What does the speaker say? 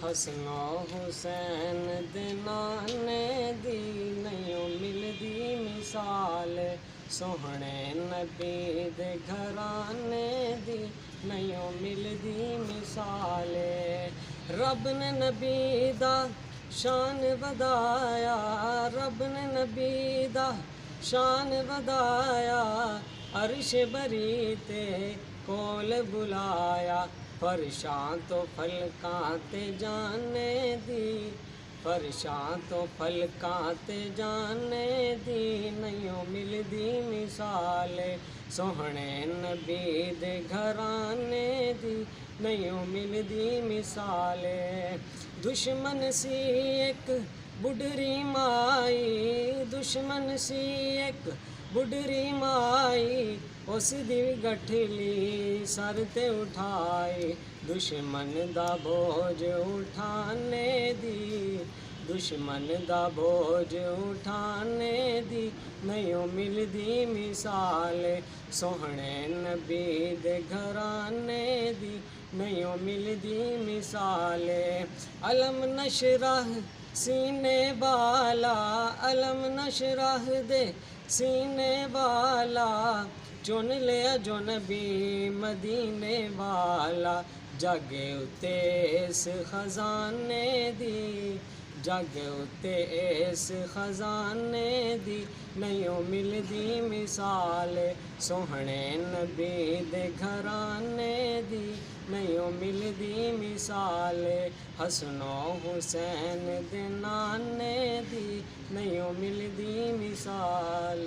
हसनो हुसैन दे नाने दी नहीं मिलदी मिसाल, सोहने नबी दे घराने दी नहीं मिलदी मिसाल। रब ने नबी दा शान वधाया, रब ने नबी दा शान वधाया, अर्श बरी ते कोल बुलाया, फरशां तो फलकां ते जाने दी, फरशां तो फलकां ते जाने दी नहीं मिलदी मिसाल, सोहने नबी दे घराने दी नहीं मिलदी मिसाल। दुश्मन सी एक बुढ़री माई, दुश्मन सी एक बुढ़री माई, उस दी गठली सर ते उठाई, दुश्मन दा बोझ उठाने दी, दुश्मन दा बोझ उठाने दी नहीं मिलदी मिसाल, सोहने नबी दे घराने दी नहीं मिलदी मिसाल। अलम नशरह सीने वाला, अलम नशरह दे सीने वाला, चुन लिया जो नबी मदीने वाला, जग उते इस खजाने दी, जग उते इस खजाने दी नहीं मिलदी मिसाल, सोहने नबी दे घराने दी नहीं मिलदी मिसाल, हसनो हुसैन दे नाने दी नहीं मिलदी मिसाल।